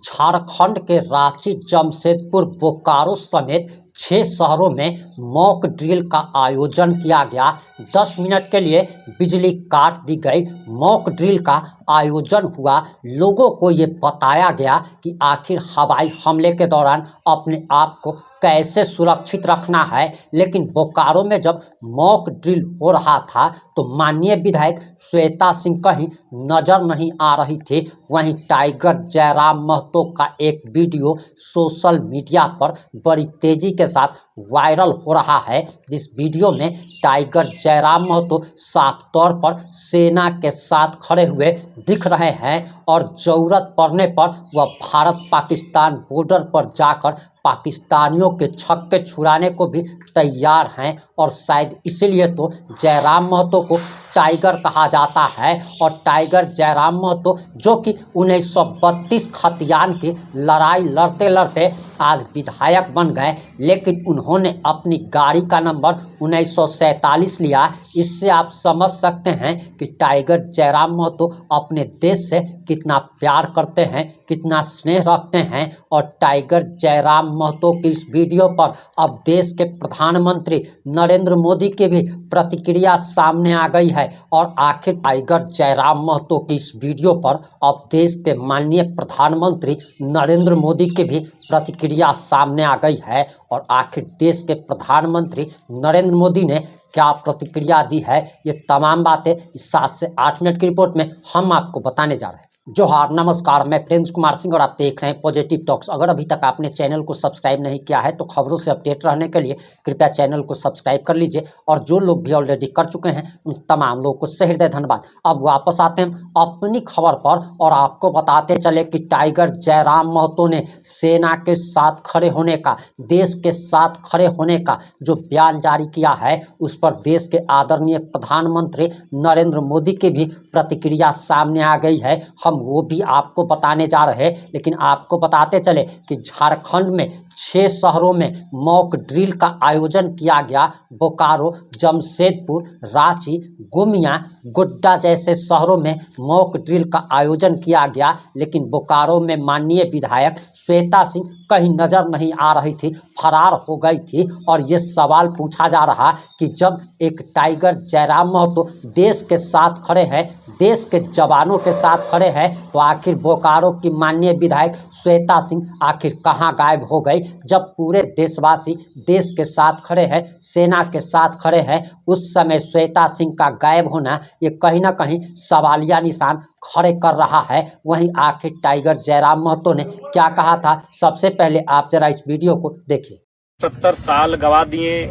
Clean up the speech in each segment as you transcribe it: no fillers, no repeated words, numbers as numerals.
झारखंड के रांची, जमशेदपुर, बोकारो समेत 6 शहरों में मॉक ड्रिल का आयोजन किया गया। 10 मिनट के लिए बिजली काट दी गई। मॉक ड्रिल का आयोजन हुआ। लोगों को ये बताया गया कि आखिर हवाई हमले के दौरान अपने आप को कैसे सुरक्षित रखना है। लेकिन बोकारो में जब मॉक ड्रिल हो रहा था तो माननीय विधायक श्वेता सिंह कहीं नजर नहीं आ रही थी। वहीं टाइगर जयराम महतो का एक वीडियो सोशल मीडिया पर बड़ी तेजी के साथ वायरल हो रहा है। इस वीडियो में टाइगर जयराम महतो साफ तौर पर सेना के साथ खड़े हुए दिख रहे हैं और जरूरत पड़ने पर वह भारत पाकिस्तान बॉर्डर पर जाकर पाकिस्तानियों के छक्के छुड़ाने को भी तैयार हैं। और शायद इसीलिए तो जयराम महतो को टाइगर कहा जाता है। और टाइगर जयराम महतो जो कि 1932 खतियान की लड़ाई लड़ते लड़ते आज विधायक बन गए, लेकिन उन्होंने अपनी गाड़ी का नंबर 1947 लिया। इससे आप समझ सकते हैं कि टाइगर जयराम महतो अपने देश से कितना प्यार करते हैं, कितना स्नेह रखते हैं। और टाइगर जयराम महतो की इस वीडियो पर अब देश के प्रधानमंत्री नरेंद्र मोदी की भी प्रतिक्रिया सामने आ गई है। और आखिर टाइगर जयराम महतो की इस वीडियो पर अब देश के माननीय प्रधानमंत्री नरेंद्र मोदी की भी प्रतिक्रिया सामने आ गई है। और आखिर देश के प्रधानमंत्री नरेंद्र मोदी ने क्या प्रतिक्रिया दी है, ये तमाम बातें इस 7 से 8 मिनट की रिपोर्ट में हम आपको बताने जा रहे हैं। जोहार, नमस्कार, मैं प्रिंस कुमार सिंह और आप देख रहे हैं पॉजिटिव टॉक्स। अगर अभी तक आपने चैनल को सब्सक्राइब नहीं किया है तो खबरों से अपडेट रहने के लिए कृपया चैनल को सब्सक्राइब कर लीजिए। और जो लोग भी ऑलरेडी कर चुके हैं उन तमाम लोगों को सहृदय धन्यवाद। अब वापस आते हैं अपनी खबर पर और आपको बताते चले कि टाइगर जयराम महतो ने सेना के साथ खड़े होने का, देश के साथ खड़े होने का जो बयान जारी किया है, उस पर देश के आदरणीय प्रधानमंत्री नरेंद्र मोदी की भी प्रतिक्रिया सामने आ गई है। हम वो भी आपको बताने जा रहे हैं, लेकिन आपको बताते चले कि झारखंड में 6 शहरों में मॉक ड्रिल का आयोजन किया गया। बोकारो, जमशेदपुर, रांची, गोमिया, गोड्डा जैसे शहरों में मॉक ड्रिल का आयोजन किया गया। लेकिन बोकारो में माननीय विधायक श्वेता सिंह कहीं नजर नहीं आ रही थी, फरार हो गई थी। और ये सवाल पूछा जा रहा कि जब एक टाइगर जयराम महतो देश के साथ खड़े हैं, देश के जवानों के साथ खड़े हैं, तो आखिर बोकारो की माननीय विधायक श्वेता सिंह आखिर कहां गायब हो गई। जब पूरे देशवासी देश के साथ खड़े हैं, सेना के साथ खड़े हैं, उस समय श्वेता सिंह का गायब होना ये कहीं ना कहीं सवालिया निशान खड़े कर रहा है। वहीं आखिर टाइगर जयराम महतो ने क्या कहा था, सबसे पहले आप जरा इस वीडियो को देखिए। 70 साल गवा दिए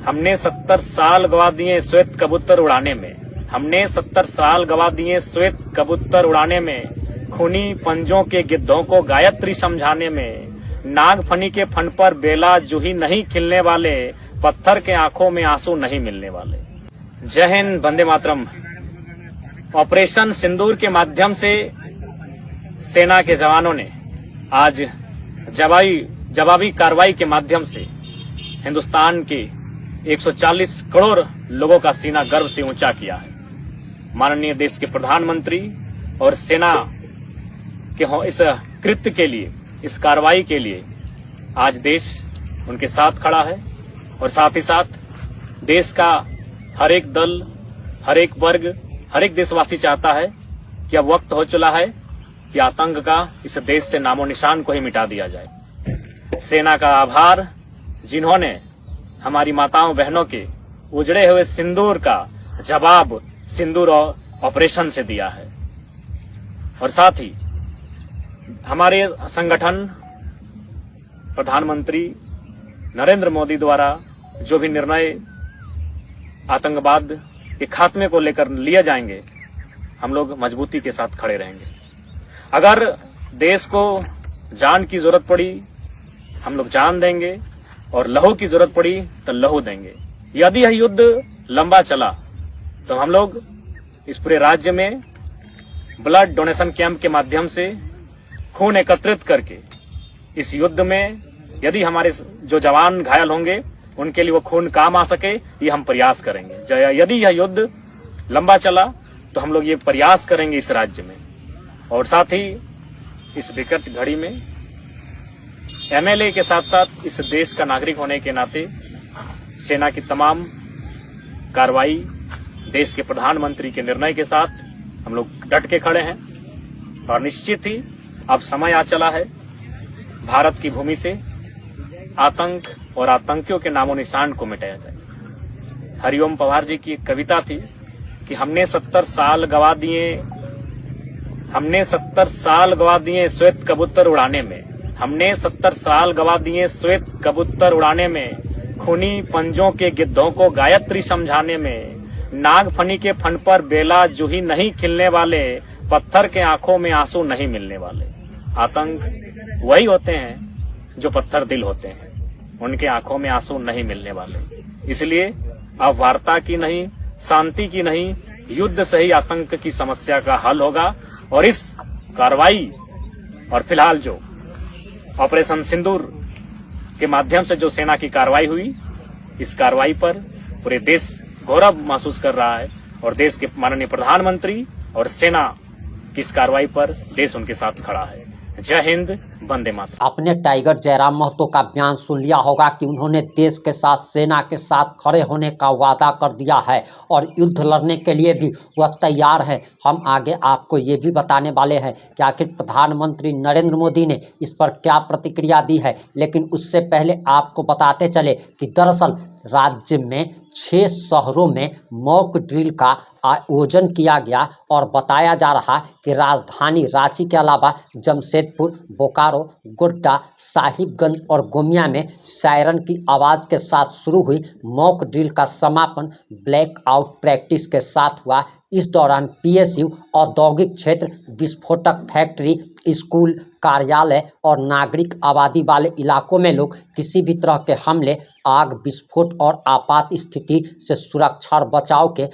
हमने, 70 साल गवा दिए श्वेत कबूतर उड़ाने में। हमने 70 साल गवा दिए श्वेत कबूतर उड़ाने में, खूनी पंजों के गिद्धों को गायत्री समझाने में। नागफनी के फन पर बेला जूही नहीं खिलने वाले, पत्थर के आंखों में आंसू नहीं मिलने वाले। जय हिंद, वंदे मातरम। ऑपरेशन सिंदूर के माध्यम से सेना के जवानों ने आज जवाबी कार्रवाई के माध्यम से हिंदुस्तान के 140 करोड़ लोगों का सीना गर्व से ऊंचा किया है। माननीय देश के प्रधानमंत्री और सेना के इस कृत्य के लिए, इस कार्रवाई के लिए आज देश उनके साथ खड़ा है। और साथ ही साथ देश का हर एक दल, हर एक वर्ग, हर एक देशवासी चाहता है कि अब वक्त हो चला है कि आतंक का इस देश से नामो निशान को ही मिटा दिया जाए। सेना का आभार, जिन्होंने हमारी माताओं बहनों के उजड़े हुए सिंदूर का जवाब सिंदूर ऑपरेशन से दिया है। और साथ ही हमारे संगठन प्रधानमंत्री नरेंद्र मोदी द्वारा जो भी निर्णय आतंकवाद के खात्मे को लेकर लिए जाएंगे, हम लोग मजबूती के साथ खड़े रहेंगे। अगर देश को जान की जरूरत पड़ी, हम लोग जान देंगे, और लहू की जरूरत पड़ी तो लहू देंगे। यदि यह युद्ध लंबा चला तो हम लोग इस पूरे राज्य में ब्लड डोनेशन कैंप के माध्यम से खून एकत्रित करके इस युद्ध में यदि हमारे जो जवान घायल होंगे उनके लिए वो खून काम आ सके, ये हम प्रयास करेंगे। यदि यह युद्ध लंबा चला तो हम लोग ये प्रयास करेंगे इस राज्य में। और साथ ही इस विकट घड़ी में एमएलए के साथ साथ इस देश का नागरिक होने के नाते सेना की तमाम कार्रवाई देश के प्रधानमंत्री के निर्णय के साथ हम लोग डट के खड़े हैं और निश्चित ही अब समय आ चला है भारत की भूमि से आतंक और आतंकियों के नामो निशान को मिटाया जाए। हरिओम पवार जी की एक कविता थी कि हमने 70 साल गवा दिए श्वेत कबूतर उड़ाने में, हमने 70 साल गवा दिए श्वेत कबूतर उड़ाने में, खूनी पंजों के गिद्धों को गायत्री समझाने में, नागफनी के फन पर बेला जूही नहीं खिलने वाले, पत्थर के आंखों में आंसू नहीं मिलने वाले। आतंक वही होते हैं जो पत्थर दिल होते हैं, उनके आंखों में आंसू नहीं मिलने वाले। इसलिए अब वार्ता की नहीं, शांति की नहीं, युद्ध से ही आतंक की समस्या का हल होगा। और इस कार्रवाई और फिलहाल जो ऑपरेशन सिंदूर के माध्यम से जो सेना की कार्रवाई हुई, इस कार्रवाई पर पूरे देश गौरव महसूस कर रहा है और देश के माननीय प्रधानमंत्री और सेना की इस कार्रवाई पर देश उनके साथ खड़ा है। जय हिंद, वंदे मातरम। आपने टाइगर जयराम महतो का बयान सुन लिया होगा कि उन्होंने देश के साथ, सेना के साथ खड़े होने का वादा कर दिया है और युद्ध लड़ने के लिए भी वह तैयार है। हम आगे आपको ये भी बताने वाले हैं कि आखिर प्रधानमंत्री नरेंद्र मोदी ने इस पर क्या प्रतिक्रिया दी है। लेकिन उससे पहले आपको बताते चले कि दरअसल राज्य में 6 शहरों में मॉक ड्रिल का आयोजन किया गया और बताया जा रहा कि राजधानी रांची के अलावा जमशेदपुर, बोकारो, गोड्डा, साहिबगंज और गोमिया में सायरन की आवाज़ के साथ शुरू हुई मॉक ड्रिल का समापन ब्लैकआउट प्रैक्टिस के साथ हुआ। इस दौरान पीएसयू, औद्योगिक क्षेत्र, विस्फोटक फैक्ट्री, स्कूल, कार्यालय और नागरिक आबादी वाले इलाकों में लोग किसी भी तरह के हमले, आग, विस्फोट और आपात स्थिति से सुरक्षा और बचाव के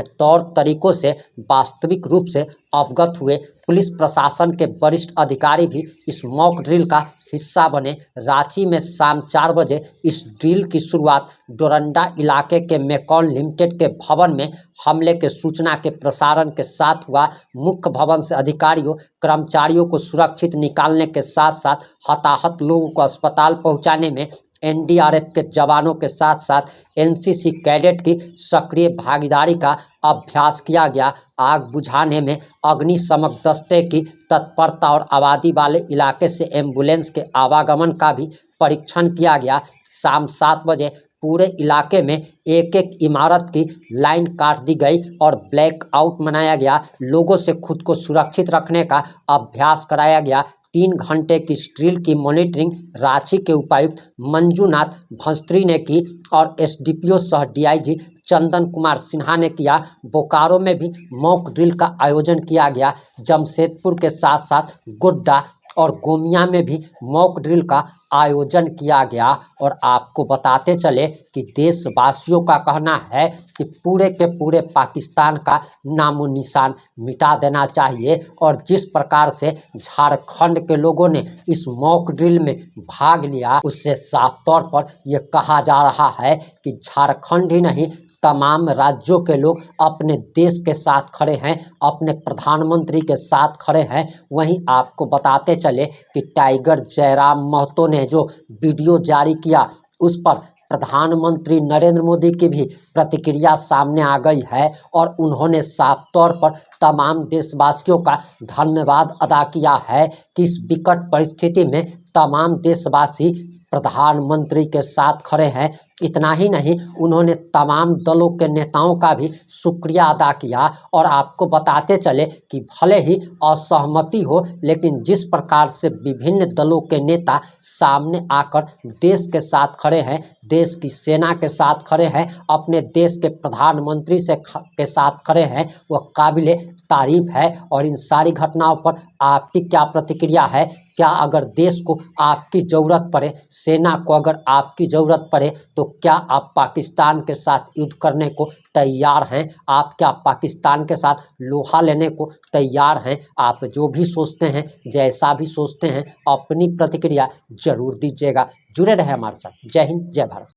तौर तरीकों से वास्तविक रूप से अवगत हुए। पुलिस प्रशासन के वरिष्ठ अधिकारी भी इस मॉक ड्रिल का हिस्सा बने। रांची में शाम 4 बजे इस ड्रिल की शुरुआत डोरंडा इलाके के मेकॉन लिमिटेड के भवन में हमले के सूचना के प्रसारण के साथ हुआ। मुख्य भवन से अधिकारियों, कर्मचारियों को सुरक्षित निकालने के साथ साथ हताहत लोगों को अस्पताल पहुंचाने में एनडीआरएफ के जवानों के साथ साथ एनसीसी कैडेट की सक्रिय भागीदारी का अभ्यास किया गया। आग बुझाने में अग्निशमन दस्ते की तत्परता और आबादी वाले इलाके से एम्बुलेंस के आवागमन का भी परीक्षण किया गया। शाम 7 बजे पूरे इलाके में एक एक इमारत की लाइन काट दी गई और ब्लैकआउट मनाया गया। लोगों से खुद को सुरक्षित रखने का अभ्यास कराया गया। 3 घंटे की इस ड्रिल की मॉनिटरिंग रांची के उपायुक्त मंजूनाथ भंसत्री ने की और एसडीपीओ सह डीआईजी चंदन कुमार सिन्हा ने किया। बोकारो में भी मॉक ड्रिल का आयोजन किया गया। जमशेदपुर के साथ साथ गोड्डा और गोमिया में भी मॉक ड्रिल का आयोजन किया गया। और आपको बताते चले कि देशवासियों का कहना है कि पूरे के पूरे पाकिस्तान का नामो निशान मिटा देना चाहिए। और जिस प्रकार से झारखंड के लोगों ने इस मॉक ड्रिल में भाग लिया, उससे साफ तौर पर यह कहा जा रहा है कि झारखंड ही नहीं, तमाम राज्यों के लोग अपने देश के साथ खड़े हैं, अपने प्रधानमंत्री के साथ खड़े हैं। वहीं आपको बताते चले कि टाइगर जयराम महतो ने जो वीडियो जारी किया, उस पर प्रधानमंत्री नरेंद्र मोदी की भी प्रतिक्रिया सामने आ गई है और उन्होंने साफ तौर पर तमाम देशवासियों का धन्यवाद अदा किया है कि इस विकट परिस्थिति में तमाम देशवासी प्रधानमंत्री के साथ खड़े हैं। इतना ही नहीं, उन्होंने तमाम दलों के नेताओं का भी शुक्रिया अदा किया। और आपको बताते चले कि भले ही असहमति हो, लेकिन जिस प्रकार से विभिन्न दलों के नेता सामने आकर देश के साथ खड़े हैं, देश की सेना के साथ खड़े हैं, अपने देश के प्रधानमंत्री के साथ खड़े हैं, वह काबिले तारीफ है। और इन सारी घटनाओं पर आपकी क्या प्रतिक्रिया है? क्या अगर देश को आपकी ज़रूरत पड़े, सेना को अगर आपकी ज़रूरत पड़े, तो क्या आप पाकिस्तान के साथ युद्ध करने को तैयार हैं? आप क्या पाकिस्तान के साथ लोहा लेने को तैयार हैं? आप जो भी सोचते हैं, जैसा भी सोचते हैं, अपनी प्रतिक्रिया जरूर दीजिएगा। जुड़े रहे हमारे साथ। जय हिंद, जय भारत।